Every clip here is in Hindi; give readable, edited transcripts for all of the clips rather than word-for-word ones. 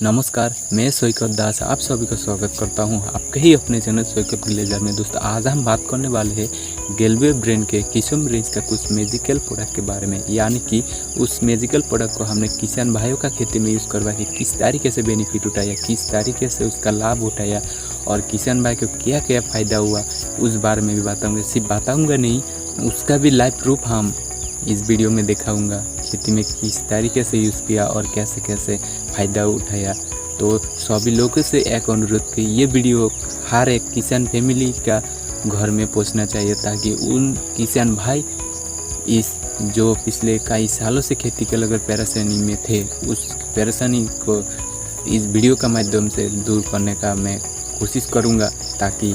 नमस्कार, मैं सोइकत दास आप सभी का स्वागत करता हूं आपके ही अपने चैनल सोइकत विलेजर में। दोस्तों, आज हम बात करने वाले हैं गेलवे ब्रांड के किशम रेंज का कुछ मैजिकल प्रोडक्ट के बारे में, यानी कि उस मैजिकल प्रोडक्ट को हमने किसान भाइयों का खेती में यूज़ करवा के किस तरीके से बेनिफिट उठाया, किस तरीके से उसका लाभ उठाया और किसान भाई को क्या क्या फ़ायदा हुआ, उस बारे में भी बताऊँगा। सिर्फ बताऊँगा नहीं, उसका भी लाइव प्रूफ हम इस वीडियो में दिखाऊँगा। खेती में किस तरीके से यूज़ किया और कैसे कैसे फ़ायदा उठाया। तो सभी लोगों से एक अनुरोध कि ये वीडियो हर एक किसान फैमिली का घर में पहुंचना चाहिए, ताकि उन किसान भाई इस जो पिछले कई सालों से खेती के अगर परेशानी में थे, उस परेशानी को इस वीडियो का माध्यम से दूर करने का मैं कोशिश करूँगा, ताकि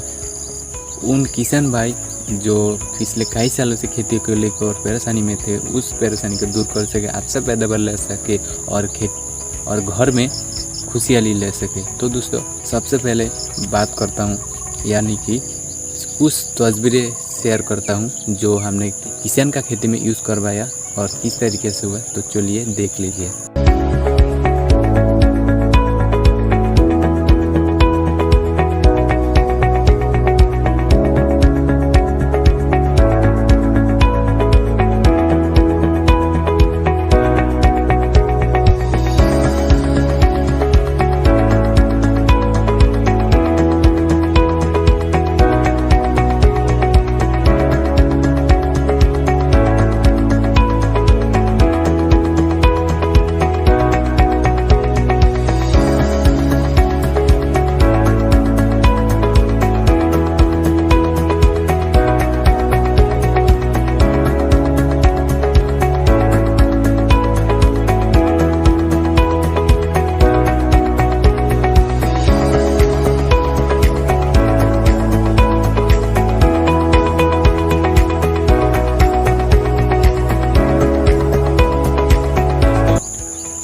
उन किसान भाई जो पिछले कई सालों से खेती को लेकर और परेशानी में थे, उस परेशानी को दूर कर सके, अच्छा पैदावार ले सके और घर में खुशहाली ले सके। तो दोस्तों, सबसे पहले बात करता हूँ, यानी कि कुछ तस्वीरें शेयर करता हूँ जो हमने किसान का खेती में यूज़ करवाया और किस तरीके से हुआ। तो चलिए देख लीजिए।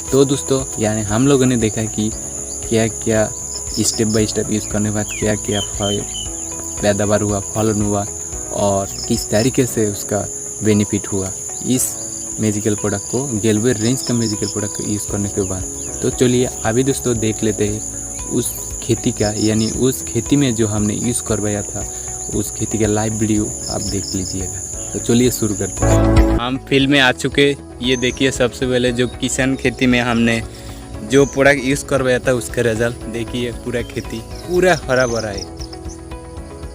तो दोस्तों, यानी हम लोगों ने देखा कि क्या क्या स्टेप बाय स्टेप यूज़ करने के बाद क्या क्या पैदावार हुआ, फलन हुआ और किस तरीके से उसका बेनिफिट हुआ इस मैजिकल प्रोडक्ट को, गेलवे रेंज का मैजिकल प्रोडक्ट को यूज़ करने के बाद। तो चलिए अभी दोस्तों देख लेते हैं उस खेती का, यानी उस खेती में जो हमने यूज़ करवाया था, उस खेती का लाइव वीडियो आप देख लीजिएगा। तो चलिए शुरू करते हैं। हम फील्ड में आ चुके। ये देखिए, सबसे पहले जो किसान खेती में हमने जो प्रोडक्ट यूज़ करवाया था उसका रिजल्ट देखिए। पूरा खेती पूरा हरा भरा है,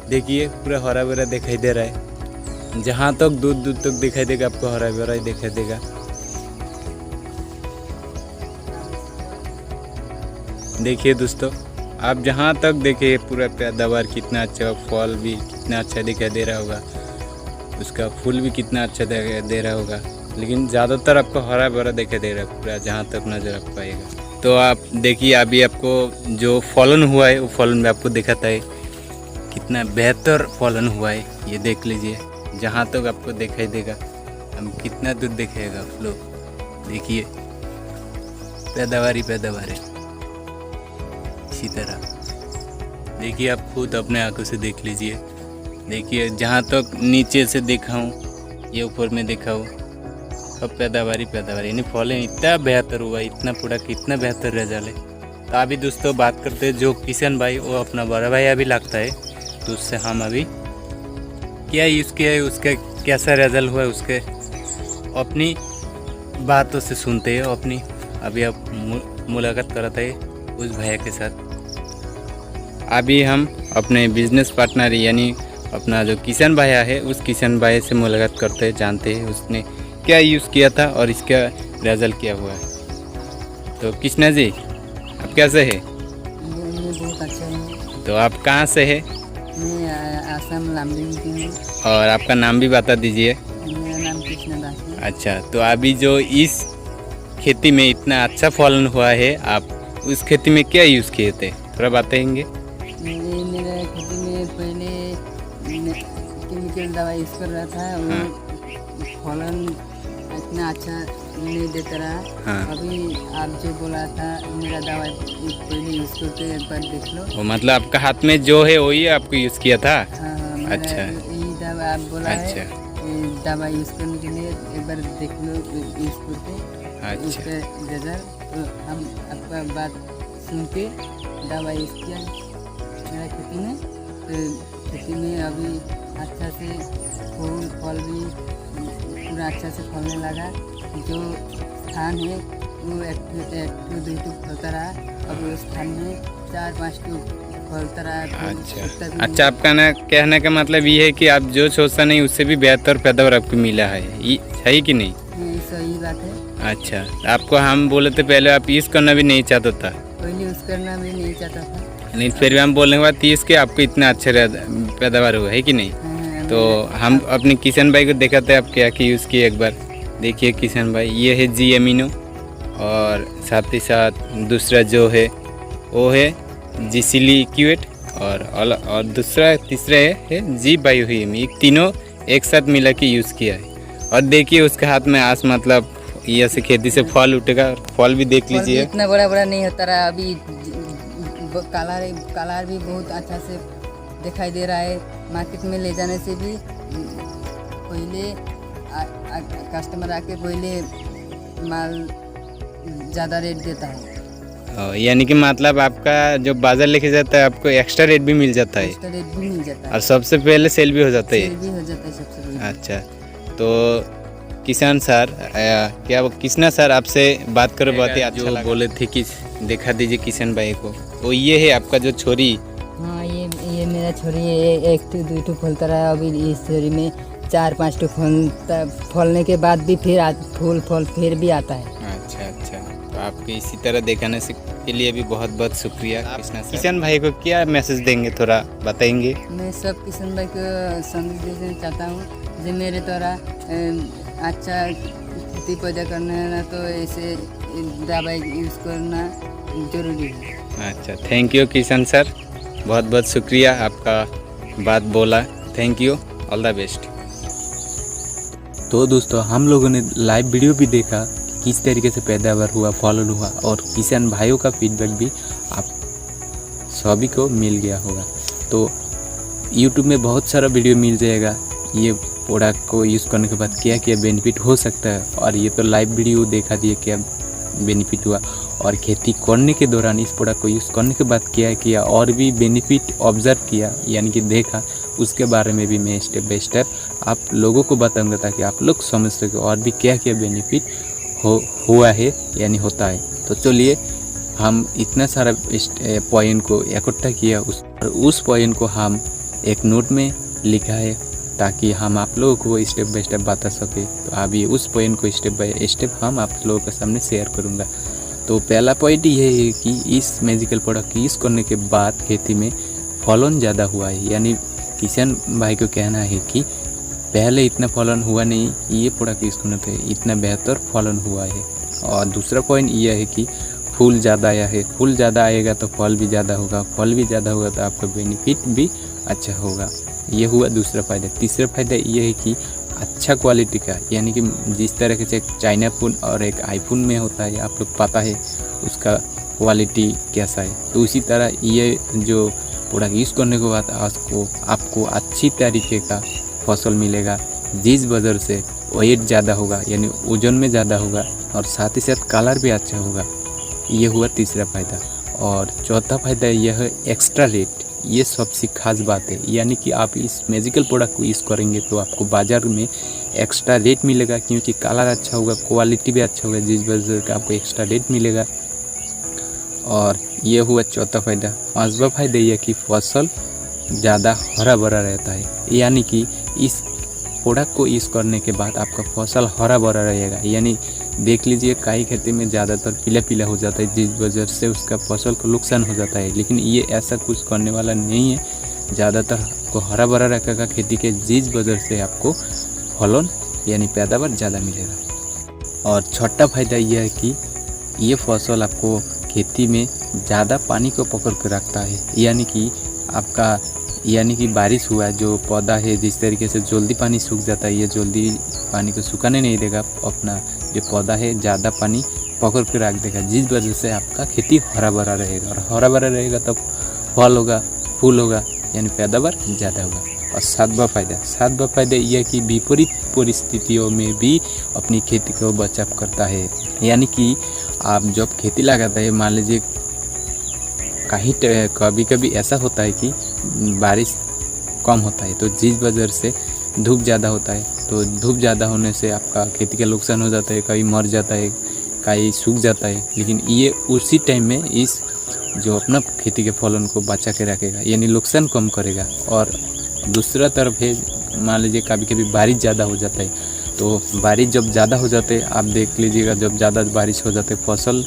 देखिए पूरा हरा भरा दिखाई दे रहा है। जहाँ तक दूर तक दिखाई देगा आपको हरा भरा ही दिखाई देगा। देखिए दोस्तों, आप जहाँ तक देखिए पूरा पैदावार कितना अच्छा, फल भी कितना अच्छा दिखाई दे रहा होगा, उसका फूल भी कितना अच्छा दिखाई दे रहा होगा, लेकिन ज़्यादातर आपको हरा भरा दिखाई दे रहा है पूरा, जहाँ तक नज़र आप पाएगा। तो आप देखिए, अभी आपको जो फलन हुआ है वो फलन भी आपको दिखाता है, कितना बेहतर फलन हुआ है। ये देख लीजिए, जहाँ तक आपको दिखाई देगा, हम कितना दूर दिखाएगा आप लोग। देखिए पैदावार ही पैदावार है। इसी तरह देखिए, आप खुद अपने आंखों से देख लीजिए। देखिए, जहाँ तक नीचे से देखा हूँ, ये ऊपर में देखा हूँ, अब पैदावार, यानी फल इतना बेहतर हुआ, इतना प्रोडक्ट इतना बेहतर रिजल्ट है। तो अभी दोस्तों बात करते हैं जो किसान भाई, वो अपना बड़ा भाई अभी लगता है, तो उससे हम अभी क्या यूज़ किया है, उसका कैसा रिजल्ट हुआ है, उसके अपनी बातों से सुनते हैं। अपनी अभी आप मुलाकात कराते हैं उस भैया के साथ। अभी हम अपने बिजनेस पार्टनर यानी अपना जो किसान भाया है, उस किसान भाई से मुलाकात करते हैं, जानते हैं उसने क्या यूज़ किया था और इसका रिजल्ट क्या हुआ है। तो कृष्णा जी, आप कैसे हैं? मैं बहुत अच्छा हूँ। तो आप कहाँ से हैं? मैं आसाम लामडिंग की हूँ। और आपका नाम भी बता दीजिए। मेरा नाम कृष्णा दास है। अच्छा, तो अभी जो इस खेती में इतना अच्छा फलन हुआ है, आप उस खेती में क्या यूज़ किए थे, थोड़ा बताएंगे? मेरे खेती में पहले केमिकल दवा यूज़ कर रहा था, वो फलन इतना अच्छा नहीं देता रहा। हाँ। अभी आप जो बोला था, मेरा दवा पहले यूज़ करके एक बार देख लो। वो मतलब आपका हाथ में जो है वही आपको यूज़ किया था? हाँ, अच्छा, यही दवा आप बोला अच्छा। है, दवा यूज़ करने के लिए एक बार देख लो यूज़ करके। अच्छा। उसका रिजल्ट तो हम आपका बात सुन के दवा यूज़ किया मेरा खेती में। तो खेती में अभी अच्छा से फूल फल भी पूरा अच्छा से फलने लगा। जो स्थान है वो एक दो फलता रहा, अब उस स्थान में 4-5 फलता रहा। अच्छा, आपका ना कहने का मतलब ये है कि आप जो सोचा नहीं उससे भी बेहतर पैदावार आपको मिला है, ये सही कि नहीं? सही बात है। अच्छा, आपको हम बोले थे पहले आप यूज़ करना भी नहीं चाहता था, पहले यूज़ करना भी नहीं चाहता था, नहीं फिर भी हम बोलने के बाद 30 के आपको इतना अच्छा पैदावार हुआ है कि नहीं? तो हम अपने किशन भाई को दिखाते हैं आप क्या क्या यूज़ किए। एक बार देखिए किशन भाई, ये है जी एमिनो और साथ ही साथ दूसरा जो है वो है जी सिलिक्यूट और दूसरा तीसरा है जी बायोहीम। ये तीनों एक साथ मिला के यूज़ किया है। और देखिए उसके हाथ में आस मतलब ये से खेती से फल उठेगा, फल भी देख लीजिए, इतना बड़ा बड़ा नहीं होता रहा। अभी कलर भी बहुत अच्छा से दिखाई दे रहा है। मार्केट में ले जाने से भी पहले कस्टमर आके पहले माल ज़्यादा रेट देता है। यानी कि मतलब आपका जो बाजार लेके जाता है आपको एक्स्ट्रा रेट भी मिल जाता है, एक्स्ट्रा रेट भी मिल जाता है और सबसे पहले सेल भी हो जाता है। सेल भी हो जाता है सबसे पहले। अच्छा, तो किसान सर क्या किसना सर आपसे बात करो, बहुत ही अच्छा लगा। बोले थे कि दिखा दीजिए किशन भाई को, वो ये है आपका जो छोरी। हाँ, ये मेरा छोरी है। 1-2 फलता रहा। अभी इस छोरी में 4-5 फलने के बाद भी फिर फूल फल फिर भी आता है। अच्छा, तो आपको इसी तरह दिखाने से के लिए भी बहुत बहुत शुक्रिया किशन भाई को क्या मैसेज देंगे, थोड़ा बताएंगे? मैं सब किशन भाई को संदेश देना चाहता हूँ जो मेरे द्वारा अच्छा खेती पैदा करना है ना, तो ऐसे दवाई यूज़ करना जरूरी है। अच्छा, थैंक यू किशन सर, बहुत बहुत शुक्रिया आपका बात बोला। Thank you, all the best. तो दोस्तों हम लोगों ने लाइव वीडियो भी देखा किस तरीके से पैदावार हुआ, फॉलन हुआ, और किसान भाइयों का फीडबैक भी आप सभी को मिल गया होगा। तो YouTube में बहुत सारा वीडियो मिल जाएगा ये प्रोडक्ट को यूज़ करने के बाद क्या क्या बेनिफिट हो सकता है। और ये तो लाइव वीडियो देखा दिए क्या बेनिफिट हुआ, और खेती करने के दौरान इस प्रोडक्ट को यूज़ करने के बाद क्या किया और भी बेनिफिट ऑब्जर्व किया यानी कि देखा, उसके बारे में भी मैं स्टेप बाय स्टेप आप लोगों को बताऊंगा ताकि आप लोग समझ सके और भी क्या क्या बेनिफिट हुआ है यानी होता है। तो चलिए हम इतना सारा पॉइंट को इकट्ठा किया, उस पॉइंट को हम एक नोट में लिखा है ताकि हम आप लोगों को स्टेप बाय स्टेप बता सके। तो अभी उस पॉइंट को स्टेप बाय स्टेप हम आप लोगों के सामने शेयर करूंगा। तो पहला पॉइंट ये है कि इस मैजिकल प्रोडक्ट यूज़ करने के बाद खेती में फलन ज़्यादा हुआ है, यानी किसान भाई को कहना है कि पहले इतना फलन हुआ नहीं, ये प्रोडक्ट यूज़ करने पे इतना बेहतर फलन हुआ है। और दूसरा पॉइंट ये है कि फूल ज़्यादा आया है, फूल ज़्यादा आएगा तो फल भी ज़्यादा होगा, फल भी ज़्यादा होगा तो आपका बेनिफिट भी अच्छा होगा। ये हुआ दूसरा फ़ायदा। तीसरा फ़ायदा ये है कि अच्छा क्वालिटी का, यानी कि जिस तरह से एक चाइना फ़ोन और एक आईफोन में होता है, आप लोग पता है उसका क्वालिटी कैसा है, तो उसी तरह ये जो प्रोडक्ट यूज़ करने के बाद आपको अच्छी तरीके का फसल मिलेगा, जिस वजह से वेट ज़्यादा होगा यानी वजन में ज़्यादा होगा, और साथ ही साथ कलर भी अच्छा होगा। ये हुआ तीसरा फ़ायदा। और चौथा फ़ायदा यह है एक्स्ट्रा रेट। ये सबसे खास बात है, यानी कि आप इस मैजिकल प्रोडक्ट को यूज़ करेंगे तो आपको बाज़ार में एक्स्ट्रा रेट मिलेगा, क्योंकि कलर अच्छा होगा, क्वालिटी भी अच्छा होगा, जिस वजह से आपको एक्स्ट्रा रेट मिलेगा। और ये हुआ चौथा फ़ायदा। पांचवा फ़ायदा यह कि फसल ज़्यादा हरा भरा रहता है, यानी कि इस प्रोडक्ट को यूज़ करने के बाद आपका फसल हरा भरा रहेगा। यानी देख लीजिए कई खेती में ज़्यादातर पीला पीला हो जाता है, जिस वजह से उसका फसल को नुकसान हो जाता है, लेकिन ये ऐसा कुछ करने वाला नहीं है। ज़्यादातर आपको हरा भरा रखेगा खेती के, जिस वजह से आपको फलन यानी पैदावार ज़्यादा मिलेगा। और छठा फ़ायदा यह है कि ये फसल आपको खेती में ज़्यादा पानी को पकड़ कर रखता है, यानी कि बारिश हुआ जो पौधा है, जिस तरीके से जल्दी पानी सूख जाता है, ये जल्दी पानी को सुखाने नहीं देगा, अपना जो पौधा है ज़्यादा पानी पकड़ के रख देगा, जिस वजह से आपका खेती हरा भरा रहेगा। और हरा भरा रहेगा तब फल होगा, फूल होगा, यानी पैदावार ज़्यादा होगा। और सातवां फ़ायदा यह कि विपरीत परिस्थितियों में भी अपनी खेती को बचाव करता है। यानी कि आप जब खेती लगाते हैं, मान लीजिए कभी कभी ऐसा होता है कि बारिश कम होता है, तो जिस वजह से धूप ज़्यादा होता है, तो धूप ज़्यादा होने से आपका खेती का नुकसान हो जाता है, कहीं मर जाता है, कहीं सूख जाता है। लेकिन ये उसी टाइम में इस जो अपना खेती के फलन को बचा के रखेगा, यानी नुकसान कम करेगा। और दूसरा तरफ है, मान लीजिए कभी कभी बारिश ज़्यादा हो जाता है, तो बारिश जब ज़्यादा हो जाते है, आप देख लीजिएगा जब ज़्यादा बारिश हो जाते है फसल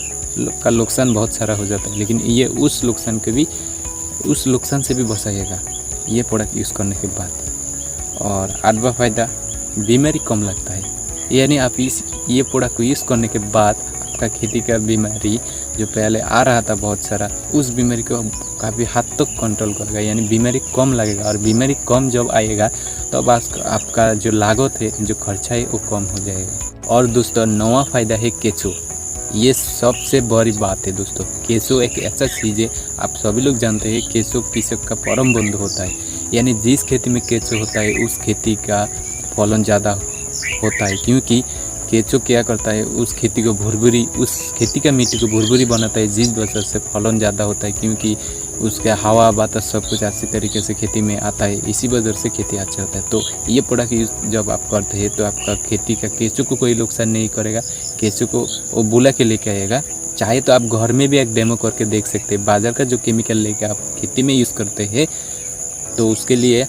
का नुकसान बहुत सारा हो जाता है। लेकिन ये उस नुकसान से भी बचाएगा ये प्रोडक्ट यूज़ करने के बाद। और 8वां फ़ायदा, बीमारी कम लगता है, यानी आप ये प्रोडक्ट को यूज़ करने के बाद आपका खेती का बीमारी जो पहले आ रहा था बहुत सारा, उस बीमारी को काफ़ी हद तक कंट्रोल करेगा, यानी बीमारी कम लगेगा। और बीमारी कम जब आएगा तब आपका जो लागत है, जो खर्चा है, वो कम हो जाएगा। और दोस्तों 9वां फ़ायदा है केंचुआ। ये सबसे बड़ी बात है दोस्तों। केंचुआ एक ऐसा चीज़ है, आप सभी लोग जानते हैं केंचुआ कृषक का परम बंधु होता है, यानी जिस खेती में केंचुआ होता है उस खेती का फलन ज़्यादा होता है, क्योंकि केंचुआ क्या करता है, उस खेती का मिट्टी को भुरभुरी बनाता है, जिस वजह से फलन ज़्यादा होता है, क्योंकि उसका हवा बातास सब कुछ अच्छी तरीके से खेती में आता है, इसी वजह से खेती अच्छा होता है। तो ये प्रोडक्ट यूज़ जब आप करते हैं तो आपका खेती का केंचुआ को कोई नुकसान नहीं करेगा, केंचुआ को वो बुला के लेके आएगा। चाहे तो आप घर में भी एक डेमो करके देख सकते हैं। बाजार का जो केमिकल लेके आप खेती में यूज़ करते हैं, तो उसके लिए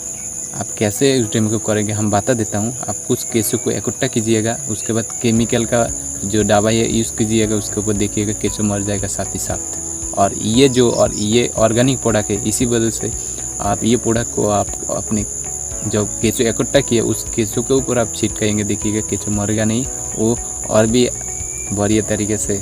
आप कैसे उस डेमो को करेंगे हम बता देता हूँ। आप कुछ केंचुआ को इकट्ठा कीजिएगा, उसके बाद केमिकल का जो दवाई है यूज़ कीजिएगा, उसके ऊपर देखिएगा केंचुआ मर जाएगा साथ ही साथ। और ये ऑर्गेनिक प्रोडक्ट है, इसी वजह से आप ये प्रोडक्ट को आप अपने जो केंचुआ इकट्ठा किए उस केंचुआ के ऊपर आप छिड़काएंगे, देखिएगा केंचुआ मरेगा नहीं, वो और भी बढ़िया तरीके से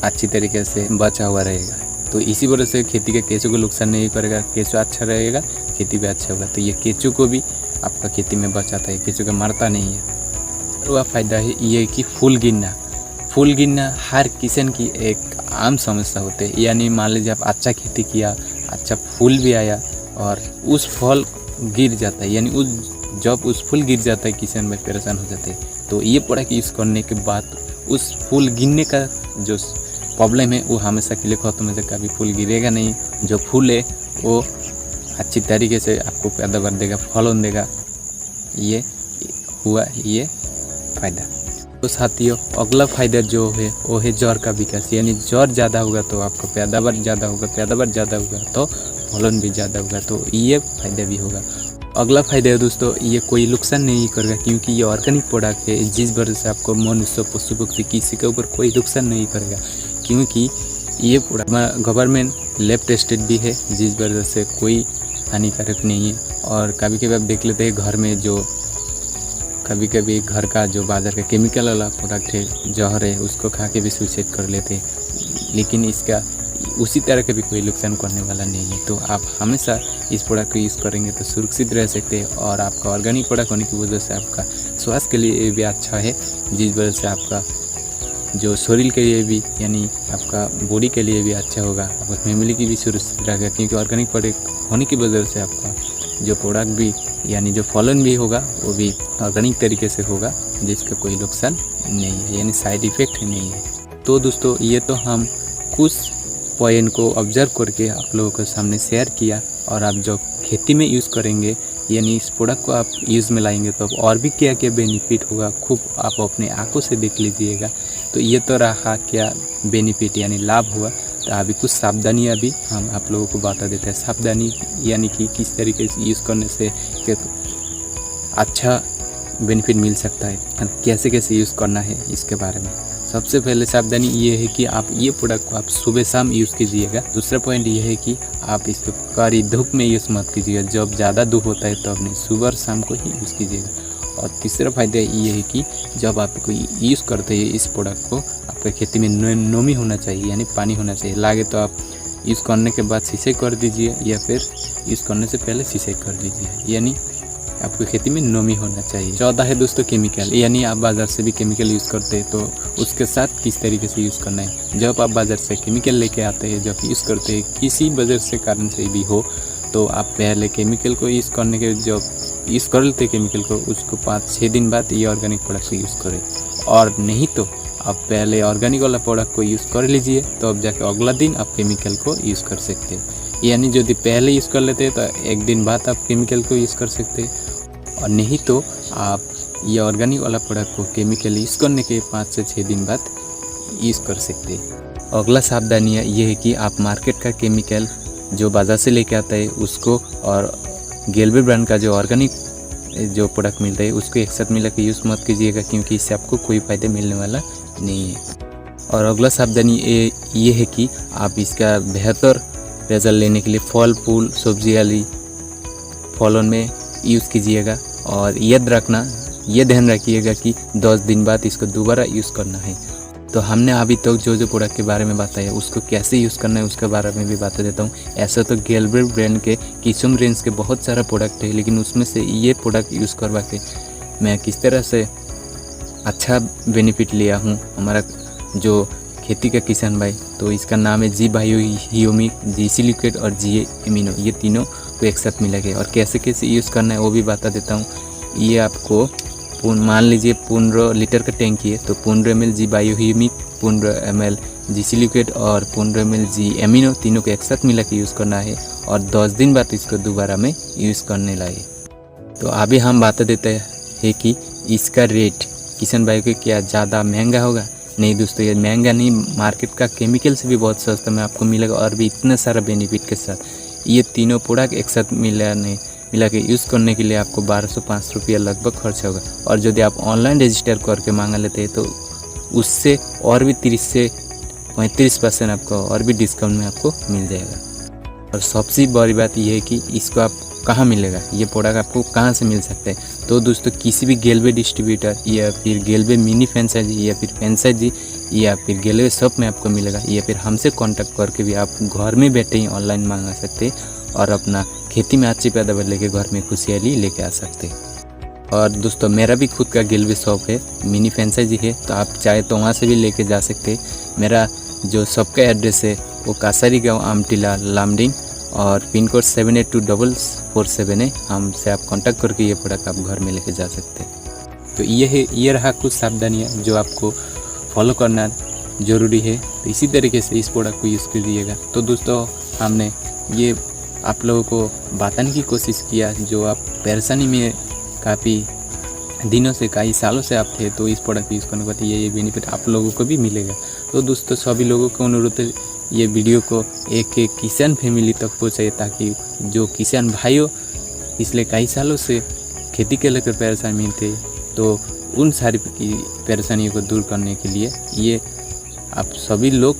अच्छी तरीके से बचा हुआ रहेगा। तो इसी वजह से खेती के केंचुआ को नुकसान नहीं करेगा, केंचुआ अच्छा रहेगा, खेती भी अच्छा होगा। तो ये केंचुआ को भी आपका खेती में बचाता है, केंचुआ का मारता नहीं है। तो वह फ़ायदा है ये कि फूल गिरना हर किसान की एक आम समस्या होते है। यानी मान लीजिए आप अच्छा खेती किया, अच्छा फूल भी आया और उस फल गिर जाता है, यानी जब उस फूल गिर जाता है किसान में परेशान हो जाते हैं। तो ये प्रोडक्ट यूज़ करने के बाद उस फूल गिरने का जो प्रॉब्लम है वो हमेशा के लिए खत्म हो जाएगा, कभी फूल गिरेगा नहीं। जो फूल है वो अच्छी तरीके से आपको पैदावार देगा, फलन देगा। ये हुआ ये फ़ायदा। तो साथियों अगला फ़ायदा जो है वो है जड़ का विकास, यानी जड़ ज़्यादा होगा तो आपको पैदावार ज़्यादा होगा, पैदावार ज़्यादा होगा तो फलन भी ज़्यादा होगा, तो ये फ़ायदा भी होगा। अगला फ़ायदा है दोस्तों, ये कोई नुकसान नहीं करेगा, क्योंकि ये ऑर्गेनिक प्रोडक्ट है, जिस वजह से आपको मनुष्य, पशु पक्षी किसी के ऊपर कोई नुकसान नहीं करेगा, क्योंकि ये प्रोडक्ट गवर्नमेंट लैब टेस्टेड भी है, जिस वजह से कोई हानिकारक नहीं है। और कभी कभी आप देख लेते हैं घर में जो कभी कभी घर का जो बाजार का केमिकल वाला प्रोडक्ट है, जहर है, उसको खा के भी सुसाइड कर लेते हैं, लेकिन इसका उसी तरह का भी कोई नुकसान करने वाला नहीं है। तो आप हमेशा इस प्रोडक्ट को यूज़ करेंगे तो सुरक्षित रह सकते हैं। और आपका ऑर्गेनिक प्रोडक्ट होने की वजह से आपका स्वास्थ्य के लिए भी अच्छा है, जिस वजह से आपका जो शरीर के लिए भी, यानी आपका बॉडी के लिए भी अच्छा होगा, आपका फैमिली की भी सुरक्षित रहेगा, क्योंकि ऑर्गेनिक प्रोडक्ट होने की वजह से आपका जो प्रोडक्ट भी, यानी जो फलन भी होगा वो भी ऑर्गेनिक तरीके से होगा, जिसका कोई नुकसान नहीं है, यानी साइड इफ़ेक्ट नहीं है। तो दोस्तों ये तो हम कुछ पॉइंट को ऑब्जर्व करके आप लोगों के सामने शेयर किया। और आप जब खेती में यूज़ करेंगे, यानी इस प्रोडक्ट को आप यूज़ में लाएंगे, तो और भी क्या क्या बेनिफिट होगा खूब आप अपने आंखों से देख लीजिएगा। तो ये तो रहा क्या बेनिफिट, यानी लाभ हुआ। तो अभी कुछ सावधानियाँ भी हम आप लोगों को बता देते हैं। सावधानी यानी कि किस तरीके से यूज़ करने से अच्छा बेनिफिट मिल सकता है, कैसे कैसे यूज़ करना है इसके बारे में। सबसे पहले सावधानी ये है कि आप ये प्रोडक्ट को आप सुबह शाम यूज़ कीजिएगा। दूसरा पॉइंट ये है कि आप इसको कड़ी धूप में यूज़ मत कीजिएगा, जब ज़्यादा धूप होता है तब नहीं, सुबह और शाम को ही यूज़ कीजिएगा। और तीसरा फ़ायदा ये है कि जब आप कोई यूज़ करते हैं इस प्रोडक्ट को, आपके खेती में नमी होना चाहिए, यानी पानी होना चाहिए। लागे तो आप यूज़ करने के बाद सिंचाई कर दीजिए, या फिर यूज़ करने से पहले सिंचाई कर दीजिए, यानी आपकी खेती में नमी होना चाहिए। चौथा है दोस्तों केमिकल, यानी आप बाज़ार से भी केमिकल यूज़ करते हैं तो उसके साथ किस तरीके से यूज़ करना है। जब आप बाज़ार से केमिकल लेके आते हैं, जब यूज़ करते हैं, किसी वजह से कारण से भी हो, तो आप पहले केमिकल को यूज़ करने के जब यूज़ कर लेते केमिकल को, उसको 5-6 दिन बाद ये ऑर्गेनिक प्रोडक्ट को यूज़ करें। और नहीं तो आप पहले ऑर्गेनिक वाला प्रोडक्ट को यूज़ कर लीजिए, तो अब जाके अगला दिन आप केमिकल को यूज़ कर सकते हैं। यानी यदि पहले यूज़ कर लेते हैं तो एक दिन बाद आप केमिकल को यूज़ कर सकते हैं, और नहीं तो आप ये ऑर्गेनिक वाला प्रोडक्ट को केमिकल यूज़ करने के 5 से 6 दिन बाद यूज़ कर सकते हैं। अगला सावधानी ये है कि आप मार्केट का केमिकल जो बाज़ार से लेके आता है उसको और गेलवे ब्रांड का जो ऑर्गेनिक जो प्रोडक्ट मिलता है उसको एक साथ मिला के यूज़ मत कीजिएगा, क्योंकि इससे आपको कोई फ़ायदा मिलने वाला नहीं है। और अगला सावधानी ये है कि आप इसका बेहतर रिजल्ट लेने के लिए फल फूल सब्जी वाली फलों में यूज़ कीजिएगा, और ये ध्यान रखिएगा कि 10 दिन बाद इसको दोबारा यूज़ करना है। तो हमने अभी तक जो प्रोडक्ट के बारे में बताया उसको कैसे यूज़ करना है उसके बारे में भी बता देता हूँ। ऐसा तो गेलवे ब्रांड के किस्म रेंज के बहुत सारा प्रोडक्ट है, लेकिन उसमें से ये प्रोडक्ट यूज़ करवा के मैं किस तरह से अच्छा बेनिफिट लिया हूँ हमारा जो खेती का किसान भाई। तो इसका नाम है जी बायो ह्यूमिक, जी लिक्विड और जी एमिनो, ये तीनों को एक साथ मिला के, और कैसे कैसे यूज़ करना है वो भी बता देता हूँ। ये आपको मान लीजिए 15 लीटर का टैंकी है, तो 15 ml जी बायो ह्यूमिक, 15 ml जी लिक्विड और 15 ml जी एमिनो तीनों को एक साथ मिला के यूज़ करना है, और 10 दिन बाद इसको दोबारा में यूज़ करने लाए। तो अभी हम बता देते हैं कि इसका रेट किसान भाई को क्या ज़्यादा महंगा होगा। नहीं दोस्तों, ये महंगा नहीं, मार्केट का केमिकल से भी बहुत सस्ता में आपको मिलेगा, और भी इतना सारा बेनिफिट के साथ। ये तीनों प्रोडक्ट एक साथ मिला के यूज़ करने के लिए आपको 1200-500 रुपया लगभग खर्च होगा। और यदि आप ऑनलाइन रजिस्टर करके मांगा लेते हैं तो उससे और भी 30 से 35% आपको और भी डिस्काउंट में आपको मिल जाएगा। और सबसे बड़ी बात यह है कि इसको आप कहाँ मिलेगा, ये प्रोडक्ट आपको कहाँ से मिल सकता है। तो दोस्तों, किसी भी गेलवे डिस्ट्रीब्यूटर या फिर गेलवे मिनी फ्रेंचाइजी या फिर फ्रेंचाइजी या फिर गेलवे शॉप में आपको मिलेगा, या फिर हमसे कांटेक्ट करके भी आप घर में बैठे ही ऑनलाइन मंगा सकते हैं और अपना खेती में अच्छी पैदावार लेके घर में खुशहाली लेके आ सकते हैं। और दोस्तों, मेरा भी खुद का गेलवे शॉप है, मिनी फ्रेंचाइजी है, तो आप चाहे तो वहाँ से भी लेके जा सकते हैं। मेरा जो शॉप का एड्रेस है वो कासारी गाँव आमटीला लामडिंग और पिन कोड 782447 है। हमसे आप कांटेक्ट करके ये प्रोडक्ट आप घर में लेके जा सकते हैं। तो ये रहा कुछ सावधानियाँ जो आपको फॉलो करना ज़रूरी है। तो इसी तरीके से इस प्रोडक्ट को यूज़ कीजिएगा। तो दोस्तों, हमने ये आप लोगों को बताने की कोशिश किया, जो आप परेशानी में काफ़ी दिनों से कई सालों से आप थे, तो इस प्रोडक्ट यूज़ करने के बाद ये बेनिफिट आप लोगों को भी मिलेगा। तो दोस्तों, सभी लोगों को अनुरोध है ये वीडियो को एक किसान फैमिली तक पहुँचाए, ताकि जो किसान भाइयों पिछले कई सालों से खेती के लेकर परेशानी में थे, तो उन सारी परेशानियों को दूर करने के लिए ये आप सभी लोग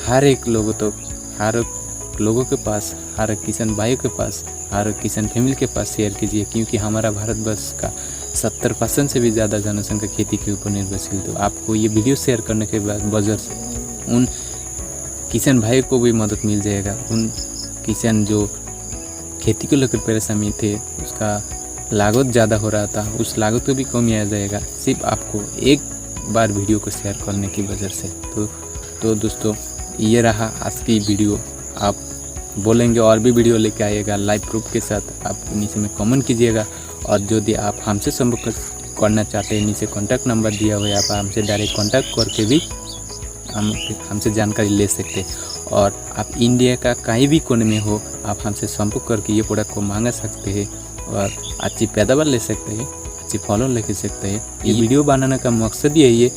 हर एक लोगों के पास, हर किसान भाइयों के पास, हर किसान फैमिली के पास शेयर कीजिए, क्योंकि हमारा भारतवर्ष का 70% से भी ज़्यादा जनसंख्या खेती के ऊपर निर्भरशील। तो आपको ये वीडियो शेयर करने के बाद वजह से उन किसान भाई को भी मदद मिल जाएगा। उन किसान जो खेती को लेकर परेशानी थे, उसका लागत ज़्यादा हो रहा था, उस लागत को भी कमी आ जाएगा सिर्फ आपको एक बार वीडियो को शेयर करने की वजह से। तो दोस्तों, ये रहा आज की वीडियो। आप बोलेंगे और भी वीडियो लेके आइएगा लाइव प्रूफ के साथ, आप नीचे में कमेंट कीजिएगा। और यदि आप हमसे संपर्क करना चाहते हैं, नीचे कॉन्टैक्ट नंबर दिया हुआ है, आप हमसे डायरेक्ट कॉन्टैक्ट करके भी हमसे जानकारी ले सकते हैं। और आप इंडिया का कहीं भी कोने में हो, आप हमसे संपर्क करके ये प्रोडक्ट को मांगा सकते हैं और अच्छी पैदावार ले सकते हैं, अच्छी फलों ले सकते हैं। ये वीडियो बनाने का मकसद यही है,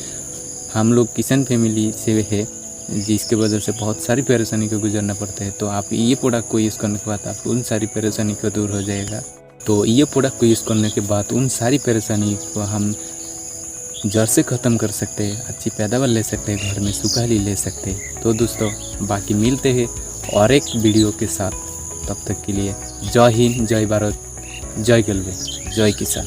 हम लोग किसान फैमिली से है जिसके वजह से बहुत सारी परेशानी को गुजरना पड़ता है। तो आप ये प्रोडक्ट को यूज़ करने के बाद आप उन सारी परेशानी को दूर हो जाएगा। तो ये प्रोडक्ट को यूज़ करने के बाद उन सारी परेशानी को हम जड़ से ख़त्म कर सकते हैं, अच्छी पैदावार ले सकते हैं, घर में सुखाली ले सकते हैं। तो दोस्तों, बाकी मिलते हैं और एक वीडियो के साथ। तब तक के लिए जय हिंद, जय भारत, जय गेलवे, जय किसान।